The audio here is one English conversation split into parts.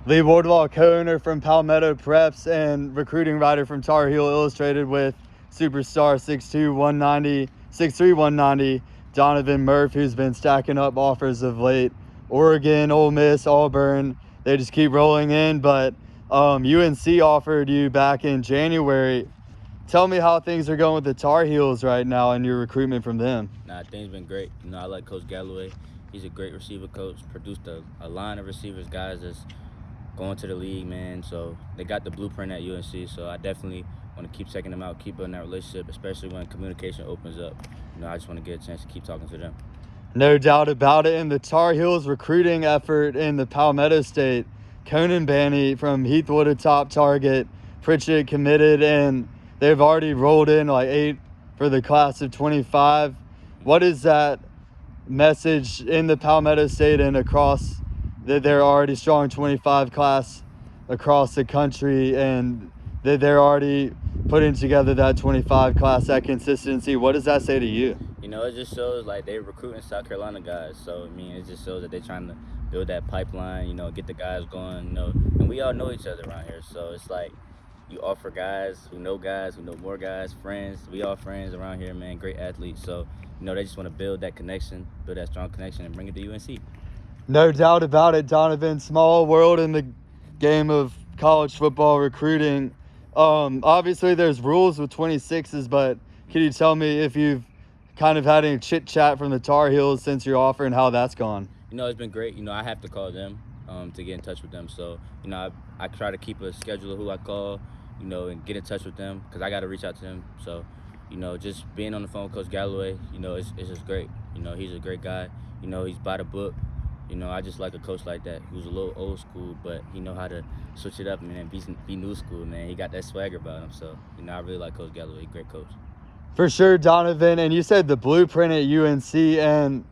Lee Wardlaw, co-owner from Palmetto Preps and recruiting writer from Tar Heel Illustrated with superstar 6'2", 190, 6'3", 190, Donovan Murph, who's been stacking up offers of late. Oregon, Ole Miss, Auburn, they just keep rolling in. But UNC offered you back in January. Tell me how things are going with the Tar Heels right now and your recruitment from them. Nah, things been great. I like Coach Galloway. He's a great receiver coach. Produced a line of receivers, guys that's going to the league, man. So they got the blueprint at UNC. So I definitely want to keep checking them out, keep building that relationship, especially when communication opens up. I just want to get a chance to keep talking to them. No doubt about it. And the Tar Heels recruiting effort in the Palmetto State, Conan Banny from Heathwood, a top target, Pritchett committed, and they've already rolled in like 8 for the class of 25. What is that message in the Palmetto State and across that they're already strong 25 class across the country, and that they're already putting together that 25 class, that consistency? What does that say to you? It just shows like they're recruiting South Carolina guys. So, it just shows that they're trying to build that pipeline, get the guys going, and we all know each other around here. So it's like you offer guys who know more guys, friends. We all friends around here, man, great athletes. So, they just want to build that connection, build that strong connection, and bring it to UNC. No doubt about it, Donovan. Small world in the game of college football recruiting. Obviously, there's rules with 26s, but can you tell me if you've kind of had any chit-chat from the Tar Heels since your offer and how that's gone? It's been great. I have to call them to get in touch with them. So, I try to keep a schedule of who I call, and get in touch with them because I got to reach out to them. So, just being on the phone with Coach Galloway, it's just great. He's a great guy. He's by the book. I just like a coach like that who's a little old school, but he know how to switch it up, man, be new school, man. He got that swagger about him. So, I really like Coach Galloway. Great coach. For sure, Donovan. And you said the blueprint at UNC, and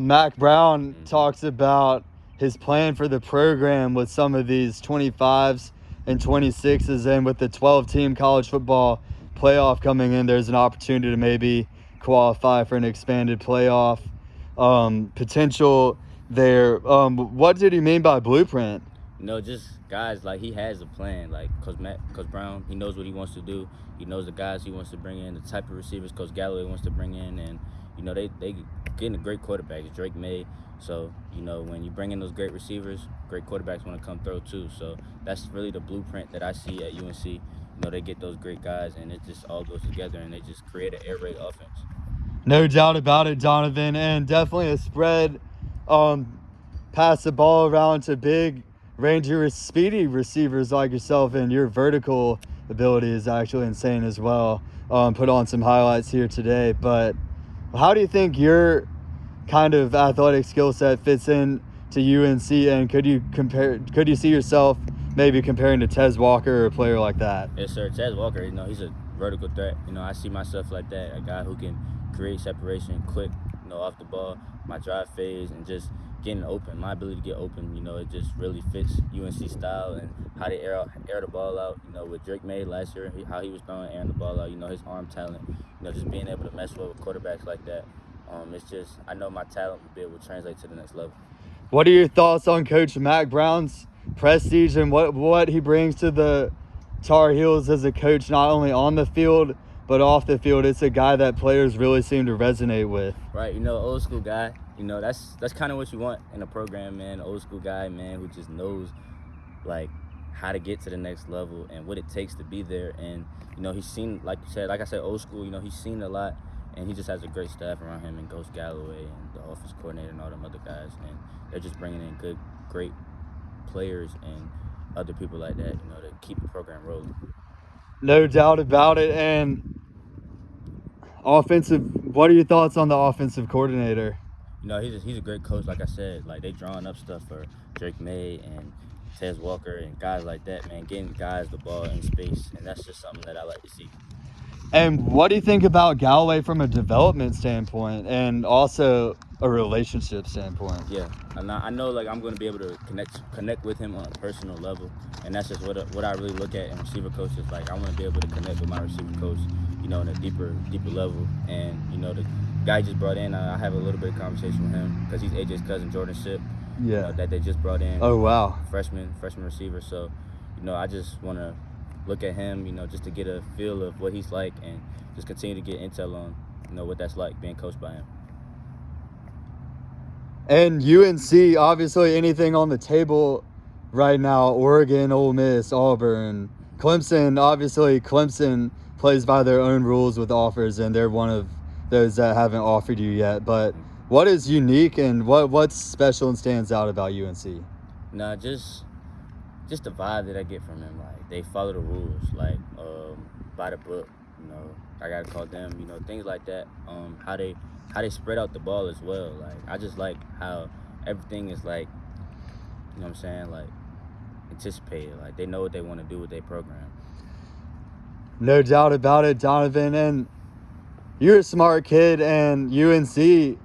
Mac Brown talks about his plan for the program with some of these 25s and 26s, and with the 12-team college football playoff coming in, there's an opportunity to maybe qualify for an expanded playoff potential there. What did he mean by blueprint? Just guys, like, he has a plan. Like Coach Brown, he knows what he wants to do. He knows the guys he wants to bring in, the type of receivers Coach Galloway wants to bring in, and they getting a great quarterback, Drake May. So when you bring in those great receivers, great quarterbacks want to come through too. So that's really the blueprint that I see at UNC. They get those great guys, and it just all goes together, and they just create an air raid offense. No doubt about it, Donovan, and definitely a spread. Pass the ball around to big, rangy, speedy receivers like yourself, and your vertical ability is actually insane as well. Put on some highlights here today, but how do you think your kind of athletic skill set fits in to UNC, and could you see yourself maybe comparing to Tez Walker or a player like that? Yes, sir. Tez Walker, he's a vertical threat. I see myself like that, a guy who can create separation quick, off the ball, my drive phase, and just getting open. My ability to get open, it just really fits UNC style and how they air the ball out. With Drake May last year, how he was throwing, airing the ball out, his arm talent, just being able to mess well with quarterbacks like that. It's just, I know my talent will be able to translate to the next level. What are your thoughts on Coach Mac Brown's prestige and what he brings to the Tar Heels as a coach, not only on the field, but off the field? It's a guy that players really seem to resonate with. Right, old school guy. That's kind of what you want in a program, man. Old school guy, man, who just knows, like, how to get to the next level and what it takes to be there. And, he's seen, like I said, old school, he's seen a lot, and he just has a great staff around him, and Coach Galloway and the offense coordinator and all them other guys. And they're just bringing in great players and other people like that, to keep the program rolling. No doubt about it. And what are your thoughts on the offensive coordinator? He's a great coach. Like I said, like, they drawing up stuff for Drake May and Tez Walker and guys like that, man, getting guys the ball in space, and that's just something that I like to see. And what do you think about Galloway from a development standpoint and also a relationship standpoint? Yeah, and I know, like, I'm going to be able to connect with him on a personal level, and that's just what I really look at in receiver coaches. Like, I want to be able to connect with my receiver coach, on a deeper level. And the guy just brought in, I have a little bit of conversation with him because he's AJ's cousin, Jordan Ship. Yeah. You know, that they just brought in. Oh, wow. Freshman receiver. So, you know, I just want to look at him, you know, just to get a feel of what he's like and just continue to get intel on, you know, what that's like being coached by him. And UNC, obviously, anything on the table right now, Oregon, Ole Miss, Auburn, Clemson. Obviously, Clemson plays by their own rules with offers, and they're one of those that haven't offered you yet. But what is unique and what's special and stands out about UNC? Nah, just the vibe that I get from them. Like, they follow the rules, like, by the book, you know. I gotta call them, you know, things like that. How they spread out the ball as well. Like, I just like how everything is, like, you know what I'm saying, like, anticipated. Like, they know what they want to do with their program. No doubt about it, Donovan. And you're a smart kid, and UNC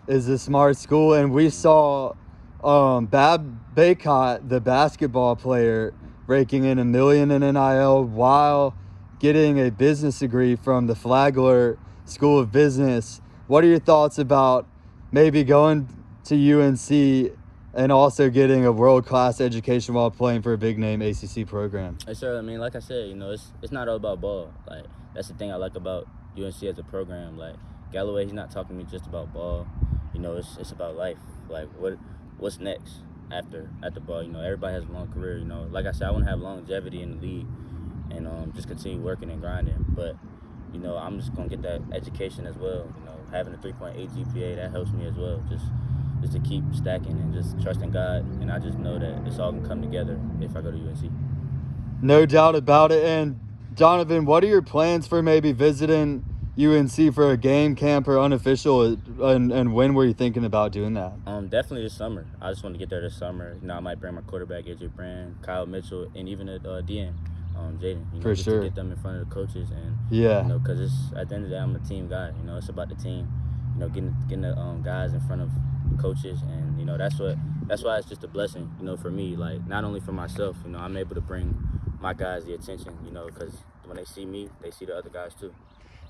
is a smart school. And we saw Bab Baycott, the basketball player, raking in $1 million in NIL while getting a business degree from the Flagler School of Business. What are your thoughts about maybe going to UNC and also getting a world-class education while playing for a big-name ACC program? Hey, sir, I mean, like I said, you know, it's not all about ball. Like, that's the thing I like about UNC as a program. Like, Galloway, he's not talking to me just about ball. You know, it's about life. Like, what's next after ball? You know, everybody has a long career. You know, like I said, I want to have longevity in the league and just continue working and grinding. But, you know, I'm just going to get that education as well. You know, having a 3.8 GPA, that helps me as well. Just to keep stacking and just trusting God. And I just know that it's all going to come together if I go to UNC. No doubt about it. And, Donovan, what are your plans for maybe visiting UNC for a game, camp, or unofficial, and when were you thinking about doing that? Definitely this summer. I just want to get there this summer. You know, I might bring my quarterback, AJ Brand, Kyle Mitchell, and even Deion, Jaiden. You know, for just sure. to get them in front of the coaches and yeah, you know, because it's at the end of the day, I'm a team guy. You know, it's about the team. You know, getting the guys in front of the coaches, and you know, that's why it's just a blessing. You know, for me, like not only for myself. You know, I'm able to bring my guys the attention. You know, because when they see me, they see the other guys too.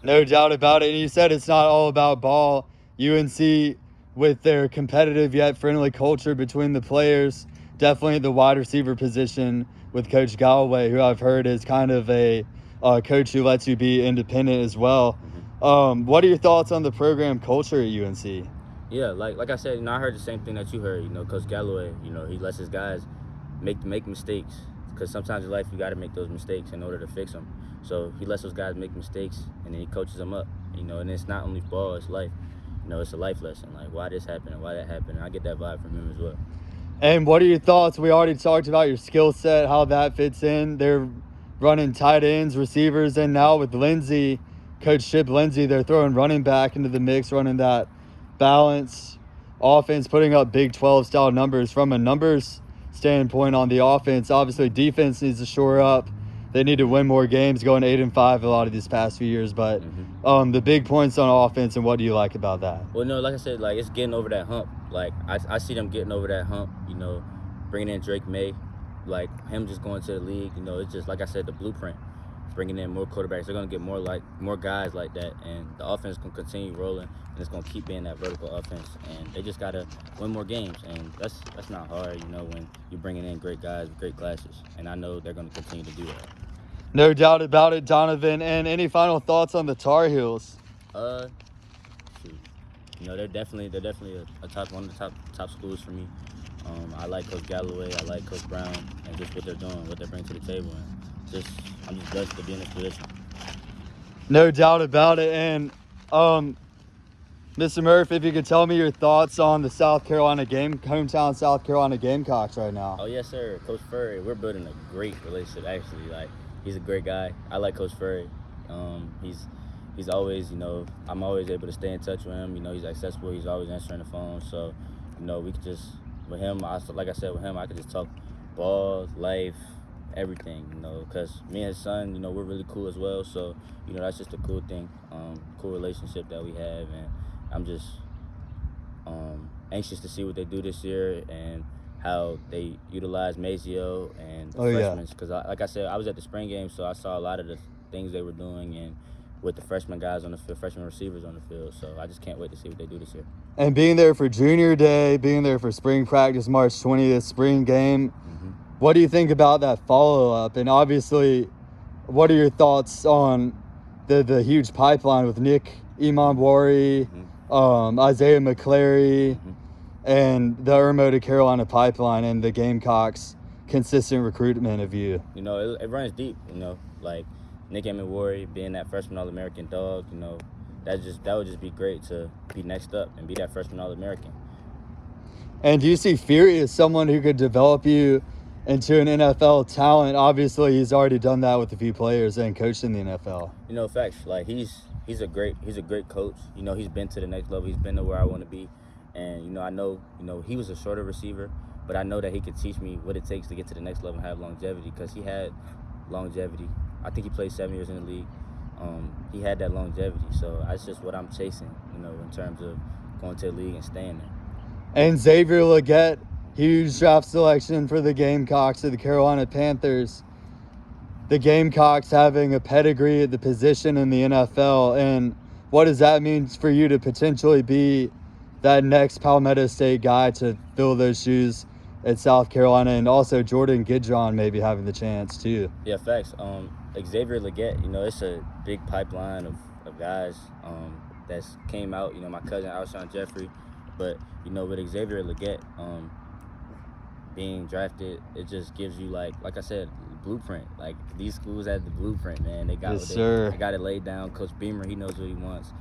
No doubt about it. And you said it's not all about ball. UNC, with their competitive yet friendly culture between the players, definitely the wide receiver position with Coach Galloway, who I've heard is kind of a coach who lets you be independent as well. Mm-hmm. What are your thoughts on the program culture at UNC? Yeah, like I said, you know, I heard the same thing that you heard. You know, Coach Galloway, you know, he lets his guys make mistakes, because sometimes in life you got to make those mistakes in order to fix them. So he lets those guys make mistakes, and then he coaches them up. You know, and it's not only ball, it's life. You know, it's a life lesson, like why this happened and why that happened. And I get that vibe from him as well. And what are your thoughts? We already talked about your skill set, how that fits in. They're running tight ends, receivers, and now with Lindsey, Coach Chip Lindsey, they're throwing running back into the mix, running that balance offense, putting up Big 12 style numbers. From a numbers standpoint on the offense, obviously defense needs to shore up. They need to win more games, going 8-5 a lot of these past few years. But the big points on offense, and what do you like about that? Well, no, like I said, like it's getting over that hump. Like I see them getting over that hump. You know, bringing in Drake May, like him just going to the league. You know, it's just like I said, the blueprint. Bringing in more quarterbacks, they're gonna get more guys like that, and the offense gonna continue rolling, and it's gonna keep being that vertical offense. And they just gotta win more games, and that's not hard, you know, when you're bringing in great guys with great classes. And I know they're gonna continue to do that. No doubt about it, Donovan. And any final thoughts on the Tar Heels? Shoot. You know, they're definitely one of the top schools for me. I like Coach Galloway, I like Coach Brown, and just what they're doing, what they bring to the table, and I'm just blessed to be in this position. No doubt about it. And Mr. Murph, if you could tell me your thoughts on the hometown South Carolina Gamecocks right now. Oh yes, sir. Coach Furry, we're building a great relationship. Actually, like he's a great guy. I like Coach Furry. He's always, you know, I'm always able to stay in touch with him. You know, he's accessible. He's always answering the phone. So, you know, we could just with him. Like I said, with him, I could just talk ball, life, everything. You know, because me and his son, you know, we're really cool as well. So, you know, that's just a cool thing, cool relationship that we have, and I'm just anxious to see what they do this year and how they utilize Mazio and the freshmen. Because, like I said, I was at the spring game, so I saw a lot of the things they were doing and with the freshman guys on the field, freshman receivers on the field. So I just can't wait to see what they do this year. And being there for junior day, being there for spring practice, March 20th, spring game, what do you think about that follow-up? And obviously, what are your thoughts on the huge pipeline with Nick Imambwari, Isaiah McClary, and the Irmo to Carolina pipeline and the Gamecocks' consistent recruitment of you? You know, it runs deep, you know, like Nick Imambwari being that freshman All-American dog, you know, that would just be great to be next up and be that freshman All-American. And do you see Fury as someone who could develop you into an NFL talent? Obviously, he's already done that with a few players and coached in the NFL. You know, facts. Like he's a great coach. You know, he's been to the next level. He's been to where I want to be. And you know, I know, you know, he was a shorter receiver, but I know that he could teach me what it takes to get to the next level and have longevity, because he had longevity. I think he played 7 years in the league. He had that longevity. So that's just what I'm chasing, you know, in terms of going to the league and staying there. And Xavier Leggett, huge draft selection for the Gamecocks of the Carolina Panthers. The Gamecocks having a pedigree at the position in the NFL. And what does that mean for you to potentially be that next Palmetto State guy to fill those shoes at South Carolina? And also Jordan Gidron maybe having the chance too. Yeah, facts. Xavier Leggett, you know, it's a big pipeline of guys that's came out. You know, my cousin Alsho Jeffery. But, you know, with Xavier Leggett being drafted, it just gives you, like I said, blueprint. Like, these schools had the blueprint, man. They got they got it laid down. Coach Beamer, he knows what he wants.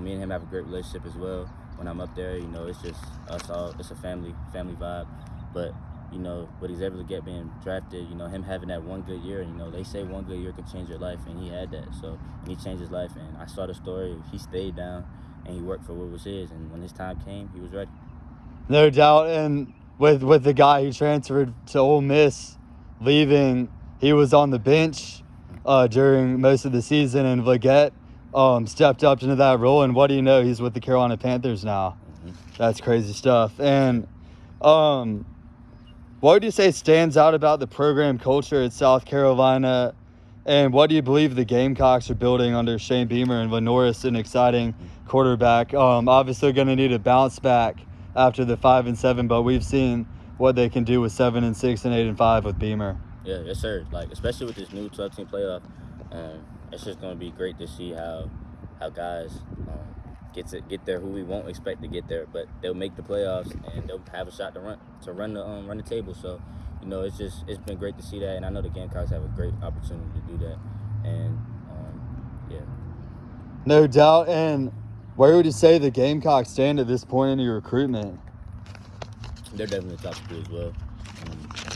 Me and him have a great relationship as well. When I'm up there, you know, it's just us all. It's a family vibe. But, you know, with Xavier Leggett being drafted, you know, him having that one good year, you know, they say one good year can change your life, and he had that. So, and he changed his life, and I saw the story. He stayed down, and he worked for what was his, and when his time came, he was ready. No doubt. And with the guy who transferred to Ole Miss leaving, he was on the bench during most of the season, and Leggett stepped up into that role, and what do you know, he's with the Carolina Panthers now. That's crazy stuff. And what would you say stands out about the program culture at South Carolina, and what do you believe the Gamecocks are building under Shane Beamer and Lenoris, an exciting quarterback? Obviously going to need a bounce back after the 5-7, but we've seen what they can do with 7-6 and 8-5 with Beamer. Yeah, yes sir. Like, especially with this new 12-team playoff, it's just going to be great to see how guys get there who we won't expect to get there, but they'll make the playoffs and they'll have a shot to run the table. So, you know, it's been great to see that, and I know the Gamecocks have a great opportunity to do that. And yeah, no doubt. And where would you say the Gamecocks stand at this point in your recruitment? They're definitely a top school as well.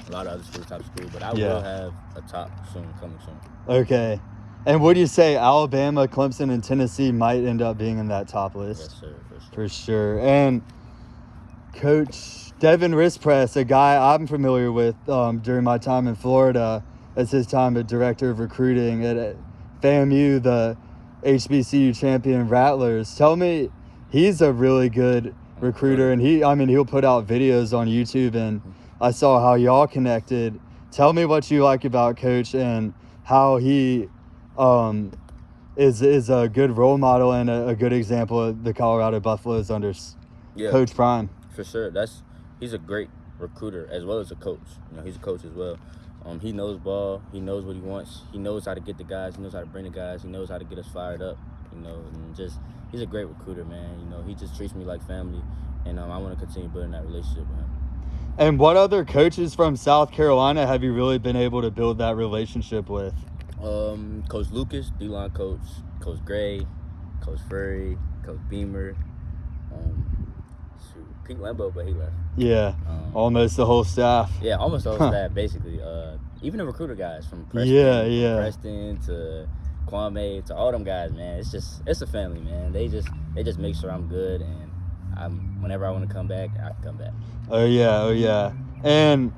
A lot of other schools top school, but I will have a top coming soon. Okay. And would you say Alabama, Clemson, and Tennessee might end up being in that top list? Yes, sir, for sure. And Coach Devin Rispress, a guy I'm familiar with during my time in Florida, as his time as director of recruiting at FAMU, the HBCU champion Rattlers. Tell me, he's a really good recruiter, and he'll put out videos on YouTube, and I saw how y'all connected. Tell me what you like about Coach and how he is a good role model and a good example of the Colorado Buffaloes under Coach Prime. For sure. He's a great recruiter as well as a coach. You know, he's a coach as well. He knows ball. He knows what he wants. He knows how to get the guys. He knows how to bring the guys. He knows how to get us fired up. You know, and he's a great recruiter, man. You know, he just treats me like family, and I want to continue building that relationship with him. And what other coaches from South Carolina have you really been able to build that relationship with? Coach Lucas, D-line coach, Coach Gray, Coach Furry, Coach Beamer, Pete Lambeau, but he left. Yeah, almost the whole staff. Yeah, almost the whole staff, basically. Even the recruiter guys from Preston, Preston to Kwame to all them guys, man. It's a family, man. They just make sure I'm good, and whenever I want to come back, I can come back. Oh yeah. And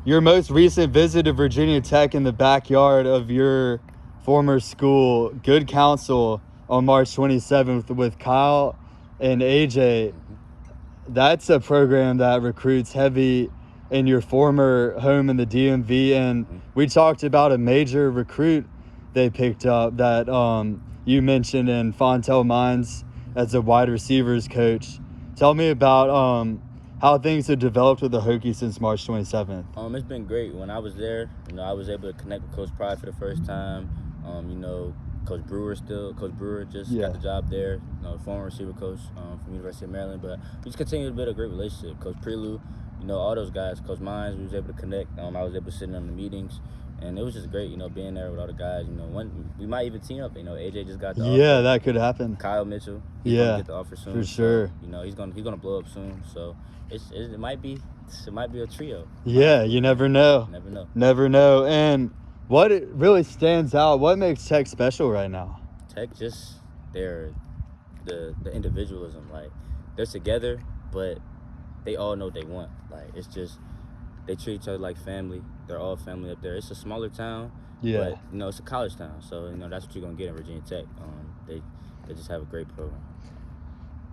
your most recent visit to Virginia Tech in the backyard of your former school, Good Counsel, on March 27th with Kyle and AJ. That's a program that recruits heavy in your former home in the DMV. And we talked about a major recruit they picked up that you mentioned in Fontel Mines as a wide receivers coach. Tell me about how things have developed with the Hokies since March 27th. It's been great. When I was there, I was able to connect with Coach Pride for the first time. Coach Brewer just got the job there. Former receiver coach from University of Maryland. But we just continue to build a great relationship. Coach Prelu, all those guys. Coach Mines, we was able to connect. I was able to sit in on the meetings. And it was just great, being there with all the guys. We might even team up. AJ just got the offer. Yeah, that could happen. Kyle Mitchell, he's gonna get the offer soon. For sure. So, he's gonna blow up soon. So it might be a trio. Yeah, you never know. Never know. And what it really stands out, what makes Tech special right now? Tech, just the individualism. Like, they're together, but they all know what they want. Like, it's just they treat each other like family. They're all family up there. It's a smaller town, but it's a college town. So that's what you're gonna get in Virginia Tech. They just have a great program.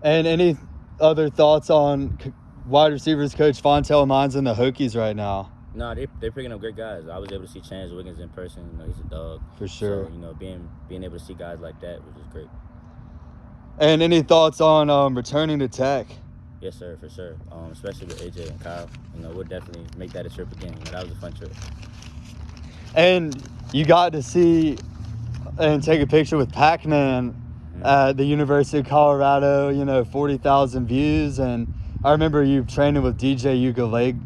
And any other thoughts on wide receivers coach Fontel Mines and the Hokies right now? No, they're picking up great guys. I was able to see Chance Wiggins in person. He's a dog. For sure. So, being able to see guys like that was just great. And any thoughts on returning to Tech? Yes, sir, for sure. Especially with AJ and Kyle. We'll definitely make that a trip again. That was a fun trip. And you got to see and take a picture with Pac-Man at the University of Colorado, 40,000 views. And I remember you training with DJ Ugaleg,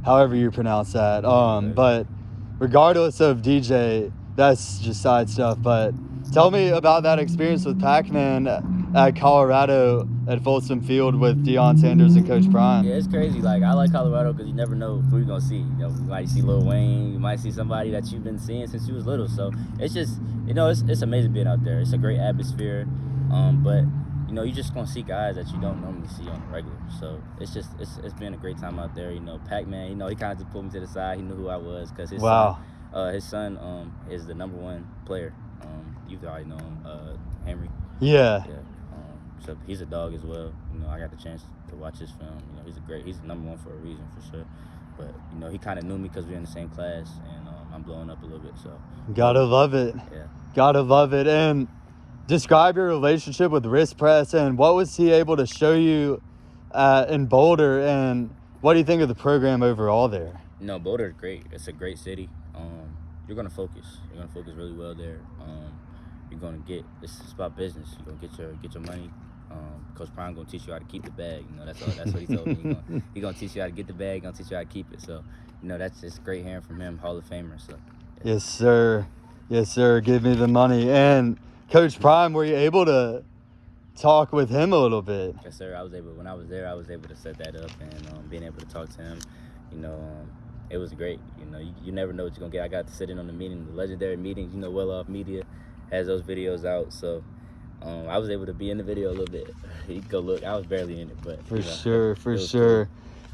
however you pronounce that. But regardless of DJ, that's just side stuff. But tell me about that experience with Pac-Man at Colorado at Folsom Field with Deion Sanders and Coach Prime. Yeah, it's crazy. Like, I like Colorado because you never know who you're going to see. You might see Lil Wayne. You might see somebody that you've been seeing since you was little. So it's just, it's amazing being out there. It's a great atmosphere. But you just going to see guys that you don't normally see on the regular. So it's been a great time out there. Pac-Man, he kind of just pulled me to the side. He knew who I was because his son is the number one player. You already know him, Henry. Yeah. So he's a dog as well. I got the chance to watch his film. He's the number one for a reason, for sure. But, he kind of knew me because we're in the same class, and I'm blowing up a little bit. So gotta love it. Yeah. Gotta love it. And describe your relationship with wrist press, and what was he able to show you in Boulder, and what do you think of the program overall there? Boulder is great. It's a great city. You're gonna focus. You're gonna focus really well there. You're gonna it's about business. You're gonna get your money. Coach Prime gonna teach you how to keep the bag. That's what he told me. He gonna teach you how to get the bag. Gonna teach you how to keep it. So, that's just great hearing from him, Hall of Famer. So, yeah. Yes, sir. Give me the money. And Coach Prime, were you able to talk with him a little bit? Yes, sir. When I was there, I was able to set that up, and being able to talk to him, it was great. You never know what you're gonna get. I got to sit in on the meeting, the legendary meetings. Well Off Media has those videos out, so I was able to be in the video a little bit. You can go look. I was barely in it, but for sure. Cool.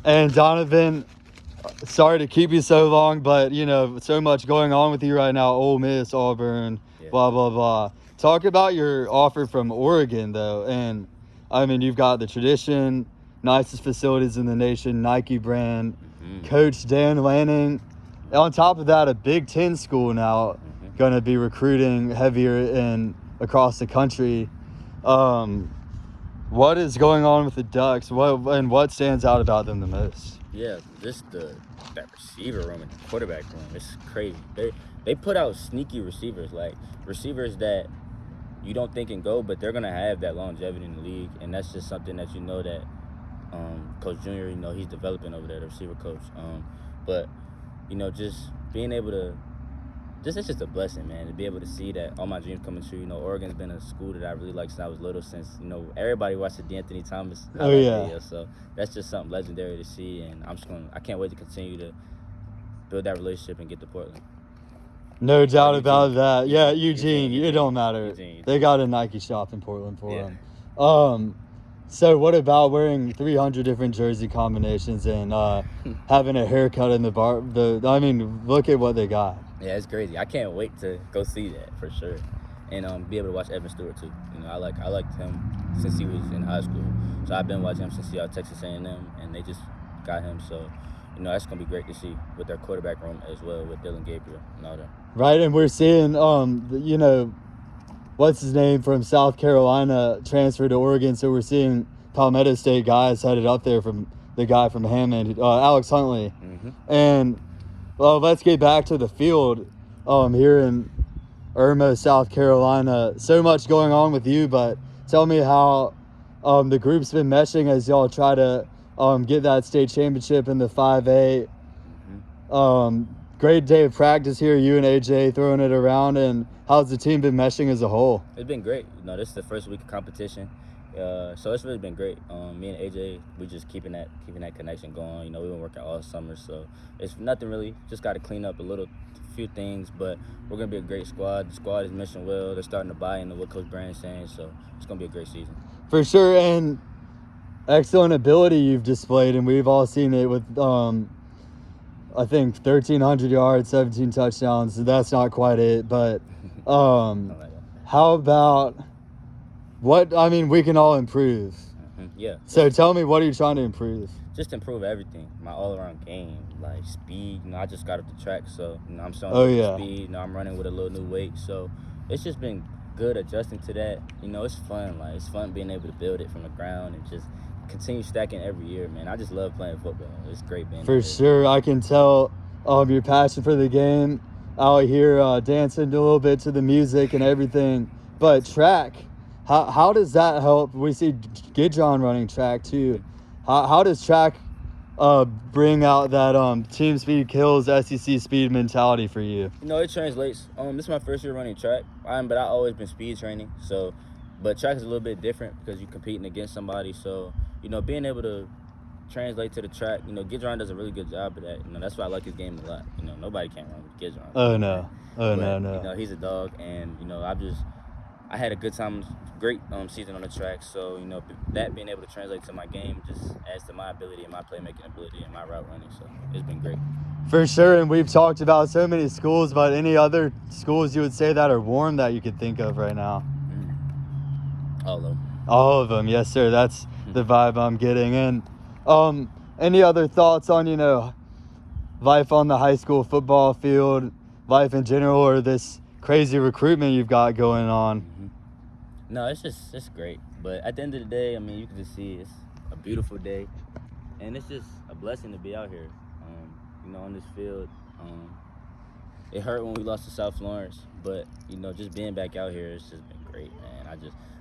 And Donovan, sorry to keep you so long, but so much going on with you right now. Ole Miss, Auburn, blah blah blah. Talk about your offer from Oregon, though, and you've got the tradition, nicest facilities in the nation, Nike brand, Coach Dan Lanning. On top of that, a Big Ten school now going to be recruiting heavier across the country. What is going on with the Ducks? What stands out about them the most? Yeah, just that receiver room and the quarterback room. It's crazy. They put out sneaky receivers, like receivers that you don't think can go, but they're gonna have that longevity in the league, and that's just something that that Coach Junior, he's developing over there, the receiver coach. But just being able to. It's just a blessing, man, to be able to see that all my dreams coming true. Oregon's been a school that I really like since I was little, since, everybody watched the D'Anthony Thomas video. So that's just something legendary to see, and I can't wait to continue to build that relationship and get to Portland. No doubt about that. Yeah, Eugene. It don't matter. Eugene. They got a Nike shop in Portland for them. So what about wearing 300 different jersey combinations and having a haircut in the bar? Look at what they got. Yeah, it's crazy. I can't wait to go see that for sure, and be able to watch Evan Stewart too. I liked him since he was in high school, so I've been watching him since he was at Texas A&M, and they just got him. So, you know, that's gonna be great to see with their quarterback room as well with Dylan Gabriel and all that. Right, and we're seeing, you know, what's his name from South Carolina transfer to Oregon, so we're seeing Palmetto State guys headed up there from the guy from Hammond, Alex Huntley. And, well, let's get back to the field here in Irmo, South Carolina. So much going on with you, but tell me how the group's been meshing as y'all try to get that state championship in the 5A. Great day of practice here, you and AJ throwing it around, and how's the team been meshing as a whole? It's been great. You know, this is the first week of competition, so it's really been great. Me and AJ, we just keeping that connection going. You know, we've been working all summer, so it's nothing really. Just got to clean up a few things, but we're gonna be a great squad. The squad is meshing well. They're starting to buy into what Coach Brandon's saying, so it's gonna be a great season. For sure, and excellent ability you've displayed, and we've all seen it with I think 1,300 yards, 17 touchdowns. So that's not quite it, but how about what? I mean, we can all improve. Yeah. So tell me, what are you trying to improve? Just improve everything. My all-around game, like speed. You know, I just got up the track, so you know, I'm showing speed. You know, I'm running with a little new weight, so it's just been good adjusting to that. You know, it's fun. Like, it's fun being able to build it from the ground and just continue stacking every year, man. I just love playing football. It's great being for sure. I can tell your passion for the game out here, dancing a little bit to the music and everything. But track, how does that help? We see Gidron running track too. How does track bring out that team speed kills SEC speed mentality for you? You know, it translates. This is my first year running track, but I've always been speed training. So, but track is a little bit different because you're competing against somebody. So, you know, being able to translate to the track, you know, Gidron does a really good job of that. You know, that's why I like his game a lot. You know, nobody can run with Gidron. Oh, no. No. You know, he's a dog, and, you know, I had a good time, great season on the track. So, you know, that being able to translate to my game just adds to my ability and my playmaking ability and my route running. So, it's been great. For sure, and we've talked about so many schools, but any other schools you would say that are warm that you could think of right now? All of them. All of them, yes, sir. That's the vibe I'm getting. And any other thoughts on, you know, life on the high school football field, life in general, or this crazy recruitment you've got going on? No, it's great. But at the end of the day, I mean, you can just see it's a beautiful day, and it's just a blessing to be out here. You know, on this field. It hurt when we lost to South Florence, but, you know, just being back out here, it's just been great, man.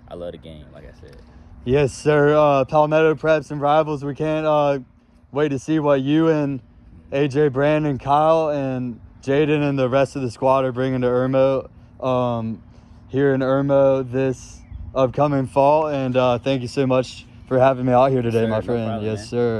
I love the game, like I said. Yes, sir. Palmetto Preps and Rivals, we can't wait to see what you and AJ, Brandon, Kyle, and Jaiden and the rest of the squad are bringing to Irmo here in Irmo this upcoming fall. And thank you so much for having me out here today, my friend. No problem, yes, man. sir.